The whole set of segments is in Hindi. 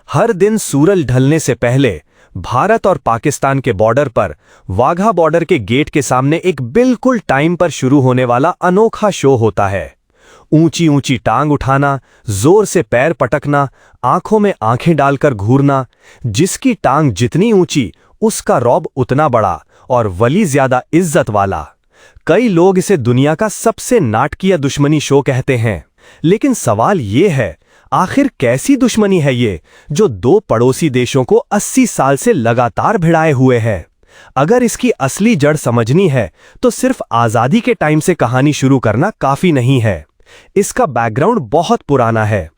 हर दिन सूरज ढलने से पहले भारत और पाकिस्तान के बॉर्डर पर वाघा बॉर्डर के गेट के सामने एक बिल्कुल टाइम पर शुरू होने वाला अनोखा शो होता है। ऊंची ऊंची टांग उठाना, जोर से पैर पटकना, आंखों में आंखें डालकर घूरना। जिसकी टांग जितनी ऊंची उसका रौब उतना बड़ा और वली ज्यादा इज्जत वाला। कई लोग इसे दुनिया का सबसे नाटकीय दुश्मनी शो कहते हैं, लेकिन सवाल ये है, आखिर कैसी दुश्मनी है ये जो दो पड़ोसी देशों को 80 साल से लगातार भिड़ाए हुए है। अगर इसकी असली जड़ समझनी है तो सिर्फ आजादी के टाइम से कहानी शुरू करना काफी नहीं है। इसका बैकग्राउंड बहुत पुराना है।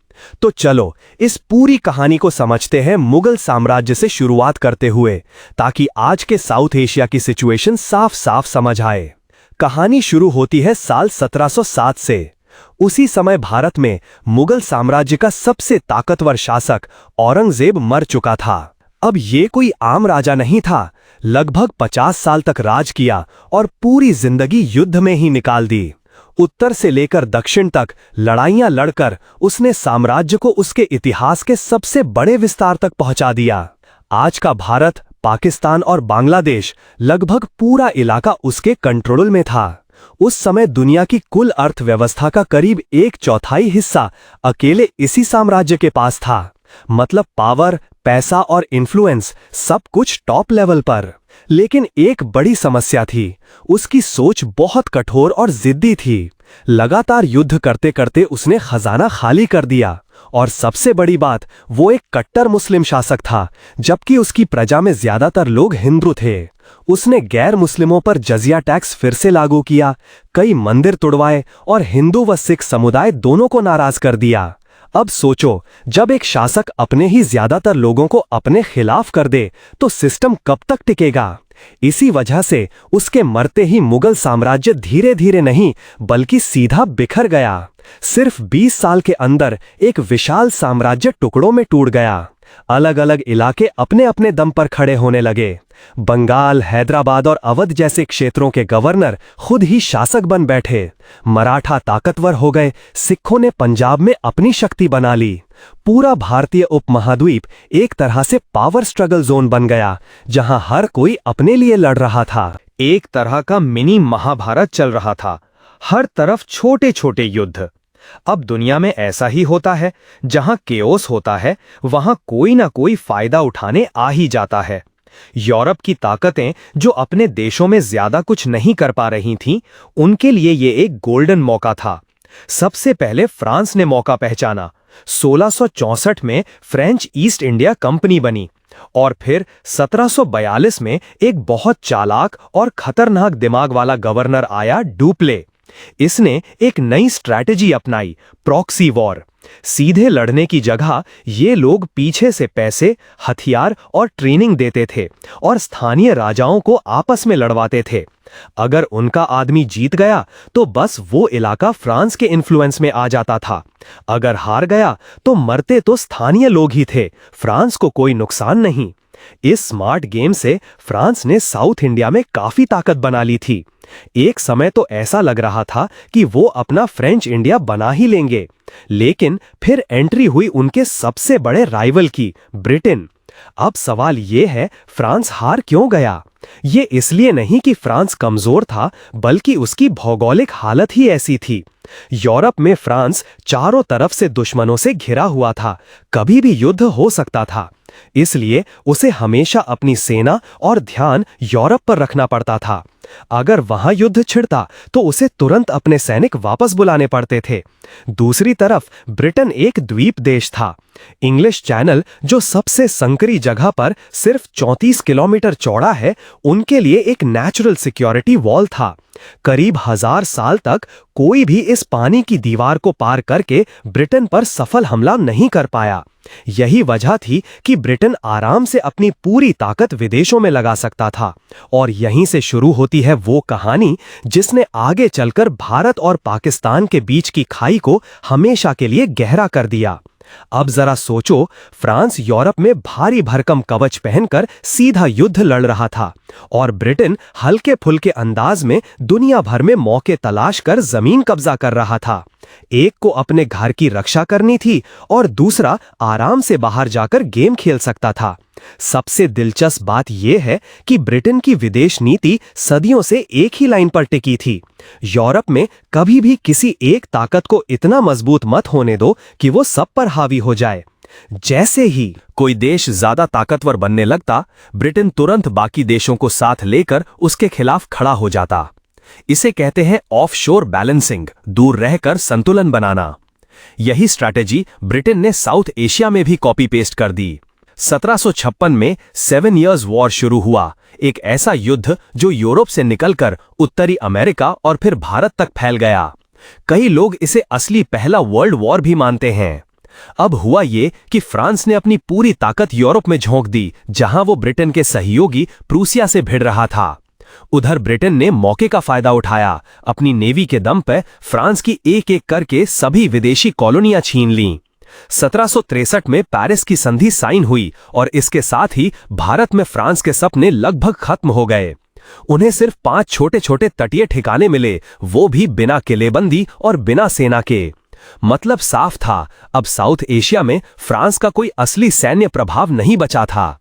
तो चलो इस पूरी कहानी को समझते हैं मुगल साम्राज्य से शुरुआत करते हुए, ताकि आज के साउथ एशिया की सिचुएशन साफ साफ समझ आए। कहानी शुरू होती है साल 1707 से। उसी समय भारत में मुगल साम्राज्य का सबसे ताकतवर शासक औरंगजेब मर चुका था। अब ये कोई आम राजा नहीं था। लगभग 50 साल तक राज किया और पूरी जिंदगी युद्ध में ही निकाल दी। उत्तर से लेकर दक्षिण तक लड़ाइयां लड़कर उसने साम्राज्य को उसके इतिहास के सबसे बड़े विस्तार तक पहुंचा दिया। आज का भारत, पाकिस्तान और बांग्लादेश, लगभग पूरा इलाका उसके कंट्रोल में था। उस समय दुनिया की कुल अर्थव्यवस्था का करीब 1/4 हिस्सा अकेले इसी साम्राज्य के पास था। मतलब पावर, पैसा और इन्फ्लुएंस सब कुछ टॉप लेवल पर। लेकिन एक बड़ी समस्या थी, उसकी सोच बहुत कठोर और जिद्दी थी। लगातार युद्ध करते करते उसने खजाना खाली कर दिया। और सबसे बड़ी बात, वो एक कट्टर मुस्लिम शासक था, जबकि उसकी प्रजा में ज्यादातर लोग हिंदू थे। उसने गैर मुस्लिमों पर जजिया टैक्स फिर से लागू किया, कई मंदिर तोड़वाए और हिंदू व सिख समुदाय दोनों को नाराज कर दिया। अब सोचो, जब एक शासक अपने ही ज्यादातर लोगों को अपने खिलाफ कर दे तो सिस्टम कब तक टिकेगा। इसी वजह से उसके मरते ही मुगल साम्राज्य धीरे धीरे नहीं बल्कि सीधा बिखर गया। सिर्फ 20 साल के अंदर एक विशाल साम्राज्य टुकड़ों में टूट गया। अलग अलग इलाके अपने अपने दम पर खड़े होने लगे। बंगाल, हैदराबाद और अवध जैसे क्षेत्रों के गवर्नर खुद ही शासक बन बैठे। मराठा ताकतवर हो गए, सिखों ने पंजाब में अपनी शक्ति बना ली। पूरा भारतीय उपमहाद्वीप एक तरह से पावर स्ट्रगल जोन बन गया, जहां हर कोई अपने लिए लड़ रहा था। एक तरह का मिनी महाभारत चल रहा था, हर तरफ छोटे छोटे युद्ध। अब दुनिया में ऐसा ही होता है, जहां केओस होता है वहां कोई ना कोई फायदा उठाने आ ही जाता है। यूरोप की ताकतें जो अपने देशों में ज्यादा कुछ नहीं कर पा रही थीं, उनके लिए ये एक गोल्डन मौका था। सबसे पहले फ्रांस ने मौका पहचाना। 1664 में फ्रेंच ईस्ट इंडिया कंपनी बनी और फिर 1742 में एक बहुत चालाक और खतरनाक दिमाग वाला गवर्नर आया, डुप्ले। इसने एक नई स्ट्रैटेजी अपनाई, प्रॉक्सी वॉर। सीधे लड़ने की जगह ये लोग पीछे से पैसे, हथियार और ट्रेनिंग देते थे और स्थानीय राजाओं को आपस में लड़वाते थे। अगर उनका आदमी जीत गया तो बस वो इलाका फ्रांस के इन्फ्लुएंस में आ जाता था। अगर हार गया तो मरते तो स्थानीय लोग ही थे, फ्रांस को कोई नुकसान नहीं। इस स्मार्ट गेम से फ्रांस ने साउथ इंडिया में काफी ताकत बना ली थी। एक समय तो ऐसा लग रहा था कि वो अपना फ्रेंच इंडिया बना ही लेंगे। लेकिन फिर एंट्री हुई उनके सबसे बड़े राइवल की, ब्रिटेन। अब सवाल ये है, फ्रांस हार क्यों गया? ये इसलिए नहीं कि फ्रांस कमजोर था, बल्कि उसकी भौगोलिक हालत ही ऐसी थी। यूरोप में फ्रांस चारों तरफ से दुश्मनों से घिरा हुआ था, कभी भी युद्ध हो सकता था। इसलिए उसे हमेशा अपनी सेना और ध्यान यूरोप पर रखना पड़ता था। अगर वहां युद्ध छिड़ता तो उसे तुरंत अपने सैनिक वापस बुलाने पड़ते थे। दूसरी तरफ ब्रिटेन एक द्वीप देश था। इंग्लिश चैनल, जो सबसे संकरी जगह पर सिर्फ 34 किलोमीटर चौड़ा है, उनके लिए एक नेचुरल सिक्योरिटी वॉल था। करीब 1000 साल तक कोई भी इस पानी की दीवार को पार करके ब्रिटेन पर सफल हमला नहीं कर पाया। यही वजह थी कि ब्रिटेन आराम से अपनी पूरी ताकत विदेशों में लगा सकता था। और यहीं से शुरू होती है वो कहानी जिसने आगे चलकर भारत और पाकिस्तान के बीच की खाई को हमेशा के लिए गहरा कर दिया। अब जरा सोचो, फ्रांस यूरोप में भारी भरकम कवच पहनकर सीधा युद्ध लड़ रहा था और ब्रिटेन हल्के फुल्के अंदाज में दुनिया भर में मौके तलाश कर जमीन कब्जा कर रहा था। एक को अपने घर की रक्षा करनी थी और दूसरा आराम से बाहर जाकर गेम खेल सकता था। सबसे दिलचस्प बात यह है कि ब्रिटेन की विदेश नीति सदियों से एक ही लाइन पर टिकी थी। यूरोप में कभी भी किसी एक ताकत को इतना मजबूत मत होने दो कि वो सब पर हावी हो जाए। जैसे ही कोई देश ज्यादा ताकतवर बनने लगता, ब्रिटेन तुरंत बाकी देशों को साथ लेकर उसके खिलाफ खड़ा हो जाता। इसे कहते हैं ऑफशोर बैलेंसिंग, दूर रहकर संतुलन बनाना। यही स्ट्रैटेजी ब्रिटेन ने साउथ एशिया में भी कॉपी पेस्ट कर दी। 1756 में 7 इयर्स वॉर शुरू हुआ, एक ऐसा युद्ध जो यूरोप से निकलकर उत्तरी अमेरिका और फिर भारत तक फैल गया। कई लोग इसे असली पहला वर्ल्ड वॉर भी मानते हैं। अब हुआ ये कि फ्रांस ने अपनी पूरी ताकत यूरोप में झोंक दी, जहां वो ब्रिटेन के सहयोगी प्रूसिया से भिड़ रहा था। उधर ब्रिटेन ने मौके का फायदा उठाया, अपनी नेवी के दम पर फ्रांस की एक एक करके सभी विदेशी कॉलोनियां छीन लीं। 1763 में पेरिस की संधि साइन हुई और इसके साथ ही भारत में फ्रांस के सपने लगभग खत्म हो गए। उन्हें सिर्फ 5 छोटे छोटे तटीय ठिकाने मिले, वो भी बिना किलेबंदी और बिना सेना के। मतलब साफ था, अब साउथ एशिया में फ्रांस का कोई असली सैन्य प्रभाव नहीं बचा था।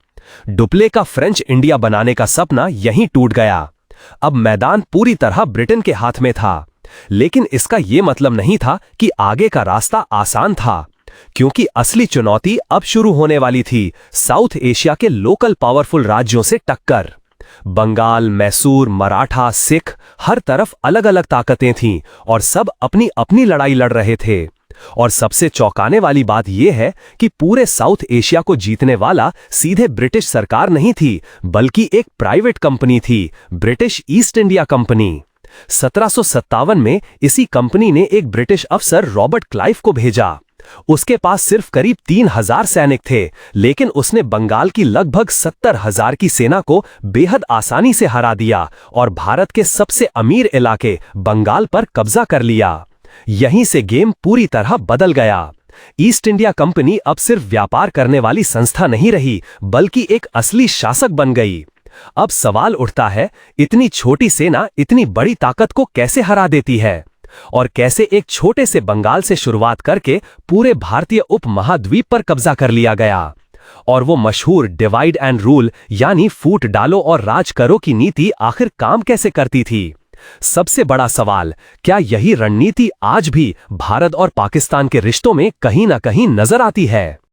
डुप्ले का फ्रेंच इंडिया बनाने का सपना यहीं टूट गया। अब मैदान पूरी तरह ब्रिटेन के हाथ में था। लेकिन इसका यह मतलब नहीं था कि आगे का रास्ता आसान था, क्योंकि असली चुनौती अब शुरू होने वाली थी, साउथ एशिया के लोकल पावरफुल राज्यों से टक्कर। बंगाल, मैसूर, मराठा, सिख, हर तरफ अलग अलग ताकतें थीं और सब अपनी अपनी लड़ाई लड़ रहे थे। और सबसे चौंकाने वाली बात यह है कि पूरे साउथ एशिया को जीतने वाला सीधे ब्रिटिश सरकार नहीं थी, बल्कि एक प्राइवेट कंपनी थी, ब्रिटिश ईस्ट इंडिया कंपनी। 1757 में इसी कंपनी ने एक ब्रिटिश अफसर रॉबर्ट क्लाइव को भेजा। उसके पास सिर्फ करीब 3000 सैनिक थे, लेकिन उसने बंगाल की लगभग 70,000 की सेना को बेहद आसानी से हरा दिया और भारत के सबसे अमीर इलाके बंगाल पर कब्जा कर लिया। यहीं से गेम पूरी तरह बदल गया। ईस्ट इंडिया कंपनी अब सिर्फ व्यापार करने वाली संस्था नहीं रही, बल्कि एक असली शासक बन गई। अब सवाल उठता है, इतनी छोटी सेना इतनी बड़ी ताकत को कैसे हरा देती है? और कैसे एक छोटे से बंगाल से शुरुआत करके पूरे भारतीय उपमहाद्वीप पर कब्जा कर लिया गया? और वो मशहूर डिवाइड एंड रूल यानी फूट डालो और राज करो की नीति आखिर काम कैसे करती थी? सबसे बड़ा सवाल, क्या यही रणनीति आज भी भारत और पाकिस्तान के रिश्तों में कहीं ना कहीं नजर आती है?